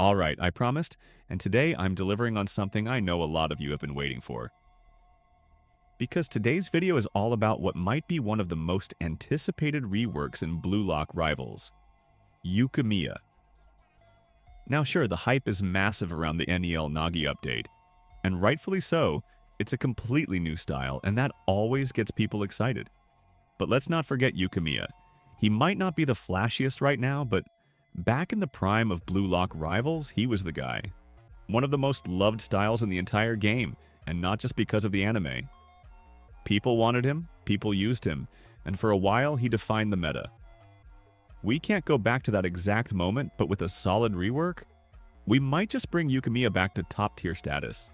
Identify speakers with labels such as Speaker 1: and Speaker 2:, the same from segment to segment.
Speaker 1: All right, I promised, and today I'm delivering on something I know a lot of you have been waiting for. Because today's video is all about what might be one of the most anticipated reworks in Blue Lock Rivals, Yukimiya. Now sure, the hype is massive around the NEL Nagi update, and rightfully so. It's a completely new style, and that always gets people excited. But let's not forget Yukimiya. He might not be the flashiest right now, but back in the prime of Blue Lock Rivals, he was the guy. One of the most loved styles in the entire game, and not just because of the anime. People wanted him, people used him, and for a while he defined the meta. We can't go back to that exact moment, but with a solid rework, we might just bring Yukimiya back to top tier status.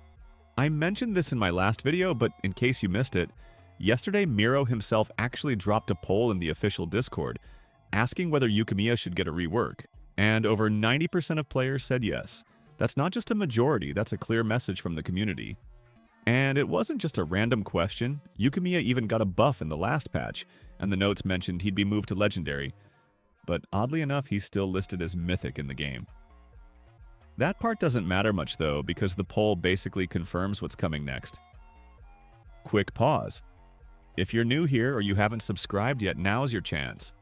Speaker 1: I mentioned this in my last video, but in case you missed it, yesterday Miro himself actually dropped a poll in the official Discord, asking whether Yukimiya should get a rework, and over 90% of players said yes. That's not just a majority, that's a clear message from the community. And it wasn't just a random question. Yukimiya even got a buff in the last patch, and the notes mentioned he'd be moved to Legendary, but oddly enough he's still listed as Mythic in the game. That part doesn't matter much though, because the poll basically confirms what's coming next. Quick pause. If you're new here or you haven't subscribed yet, now's your chance.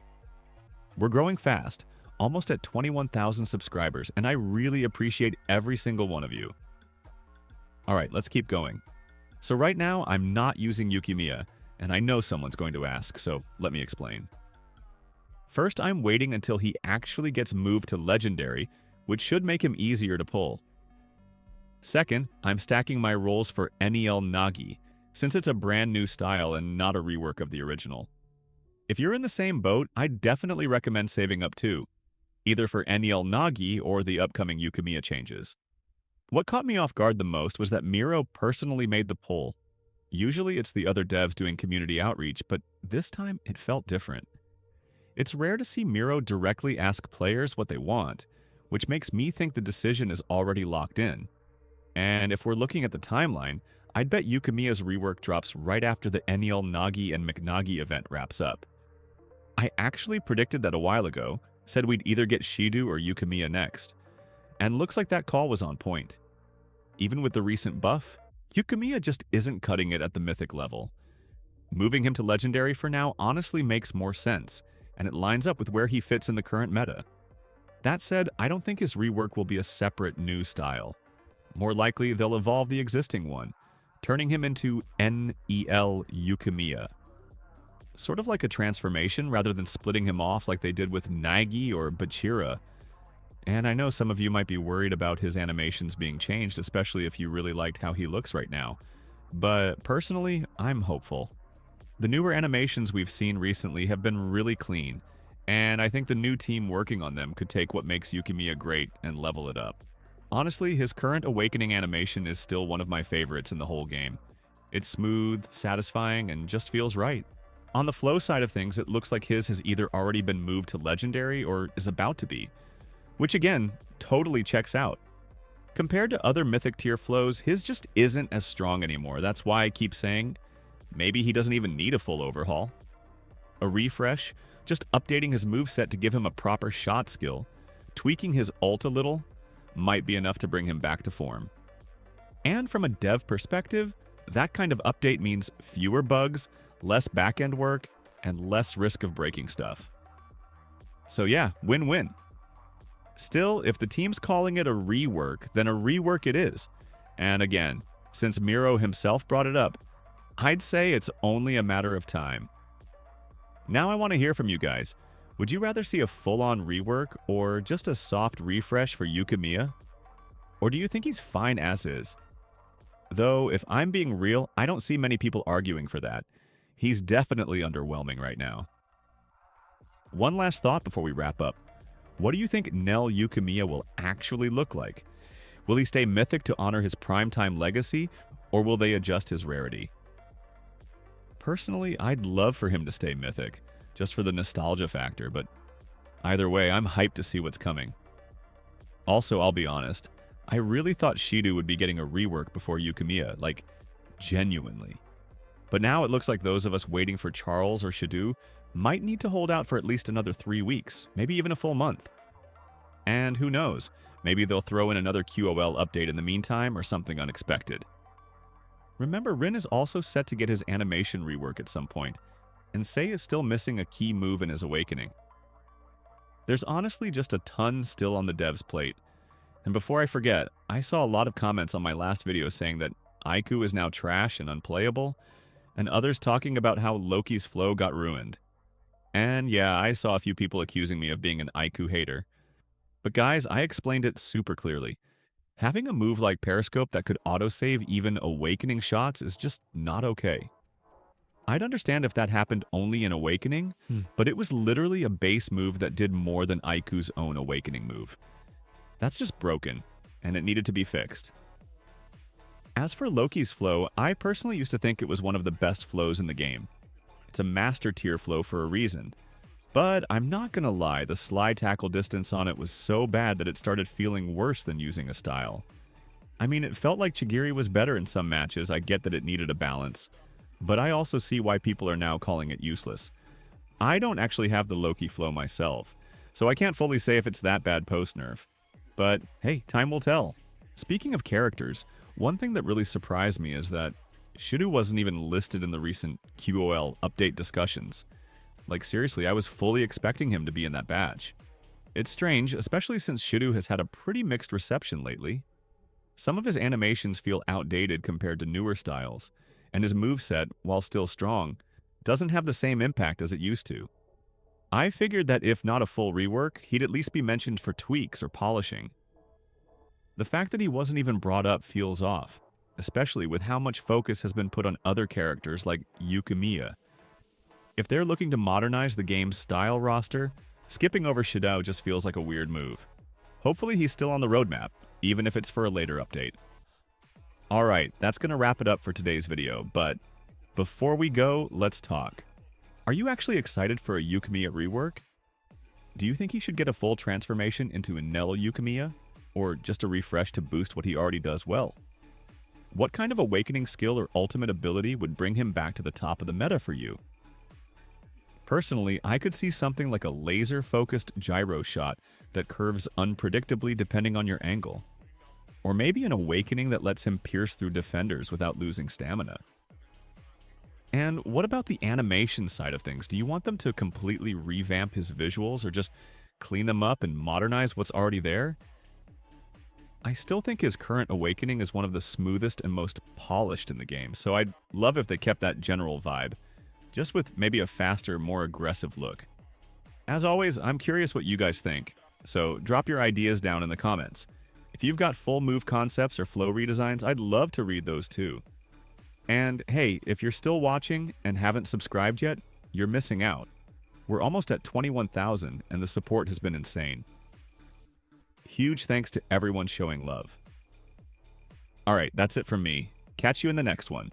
Speaker 1: We're growing fast, almost at 21,000 subscribers, and I really appreciate every single one of you. Alright, let's keep going. So right now, I'm not using Yukimiya, and I know someone's going to ask, so let me explain. First, I'm waiting until he actually gets moved to Legendary, which should make him easier to pull. Second, I'm stacking my rolls for NEL Nagi, since it's a brand new style and not a rework of the original. If you're in the same boat, I'd definitely recommend saving up too, either for NEL Nagi or the upcoming Yukimiya changes. What caught me off guard the most was that Miro personally made the poll. Usually it's the other devs doing community outreach, but this time it felt different. It's rare to see Miro directly ask players what they want, which makes me think the decision is already locked in. And if we're looking at the timeline, I'd bet Yukimiya's rework drops right after the NEL Nagi and McNagi event wraps up. I actually predicted that a while ago, said we'd either get Shido or Yukimiya next, and looks like that call was on point. Even with the recent buff, Yukimiya just isn't cutting it at the Mythic level. Moving him to Legendary for now honestly makes more sense, and it lines up with where he fits in the current meta. That said, I don't think his rework will be a separate new style. More likely, they'll evolve the existing one, turning him into NEL Yukimiya. Sort of like a transformation rather than splitting him off like they did with Nagi or Bachira. And I know some of you might be worried about his animations being changed, especially if you really liked how he looks right now. But personally, I'm hopeful. The newer animations we've seen recently have been really clean, and I think the new team working on them could take what makes Yukimiya great and level it up. Honestly, his current Awakening animation is still one of my favorites in the whole game. It's smooth, satisfying, and just feels right. On the flow side of things, it looks like his has either already been moved to Legendary or is about to be, which again, totally checks out. Compared to other Mythic tier flows, his just isn't as strong anymore. That's why I keep saying, maybe he doesn't even need a full overhaul. A refresh, just updating his moveset to give him a proper shot skill, tweaking his ult a little, might be enough to bring him back to form. And from a dev perspective, that kind of update means fewer bugs, less back-end work, and less risk of breaking stuff. So yeah, win-win. Still, if the team's calling it a rework, then a rework it is. And again, since Miro himself brought it up, I'd say it's only a matter of time. Now I want to hear from you guys. Would you rather see a full-on rework or just a soft refresh for Yukimiya? Or do you think he's fine as is? Though, if I'm being real, I don't see many people arguing for that. He's definitely underwhelming right now. One last thought before we wrap up. What do you think NEL Yukimiya will actually look like? Will he stay Mythic to honor his primetime legacy, or will they adjust his rarity? Personally, I'd love for him to stay Mythic, just for the nostalgia factor, but either way, I'm hyped to see what's coming. Also, I'll be honest, I really thought Shido would be getting a rework before Yukimiya, like, genuinely. But now it looks like those of us waiting for Charles or Shido might need to hold out for at least another 3 weeks, maybe even a full month. And who knows, maybe they'll throw in another QOL update in the meantime or something unexpected. Remember, Rin is also set to get his animation rework at some point, and Sei is still missing a key move in his awakening. There's honestly just a ton still on the dev's plate. And before I forget, I saw a lot of comments on my last video saying that Aiku is now trash and unplayable, and others talking about how Loki's flow got ruined. And yeah, I saw a few people accusing me of being an Aiku hater. But guys, I explained it super clearly. Having a move like Periscope that could autosave even awakening shots is just not okay. I'd understand if that happened only in Awakening, but it was literally a base move that did more than Aiku's own Awakening move. That's just broken, and it needed to be fixed. As for Loki's flow, I personally used to think it was one of the best flows in the game. It's a master tier flow for a reason. But I'm not gonna lie, the slide tackle distance on it was so bad that it started feeling worse than using a style. I mean, it felt like Chigiri was better in some matches, I get that it needed a balance. But I also see why people are now calling it useless. I don't actually have the Loki flow myself, so I can't fully say if it's that bad post-nerf. But hey, time will tell. Speaking of characters, one thing that really surprised me is that Shido wasn't even listed in the recent QOL update discussions. Like seriously, I was fully expecting him to be in that batch. It's strange, especially since Shido has had a pretty mixed reception lately. Some of his animations feel outdated compared to newer styles, and his moveset, while still strong, doesn't have the same impact as it used to. I figured that if not a full rework, he'd at least be mentioned for tweaks or polishing. The fact that he wasn't even brought up feels off, especially with how much focus has been put on other characters like Yukimiya. If they're looking to modernize the game's style roster, skipping over Shidao just feels like a weird move. Hopefully he's still on the roadmap, even if it's for a later update. Alright, that's going to wrap it up for today's video, but before we go, let's talk. Are you actually excited for a Yukimiya rework? Do you think he should get a full transformation into a NEL Yukimiya, or just a refresh to boost what he already does well? What kind of awakening skill or ultimate ability would bring him back to the top of the meta for you? Personally, I could see something like a laser-focused gyro shot that curves unpredictably depending on your angle. Or maybe an awakening that lets him pierce through defenders without losing stamina. And what about the animation side of things? Do you want them to completely revamp his visuals or just clean them up and modernize what's already there? I still think his current awakening is one of the smoothest and most polished in the game, so I'd love if they kept that general vibe, just with maybe a faster, more aggressive look. As always, I'm curious what you guys think, so drop your ideas down in the comments. If you've got full move concepts or flow redesigns, I'd love to read those too. And hey, if you're still watching and haven't subscribed yet, you're missing out. We're almost at 21,000 and the support has been insane. Huge thanks to everyone showing love. Alright, that's it from me. Catch you in the next one.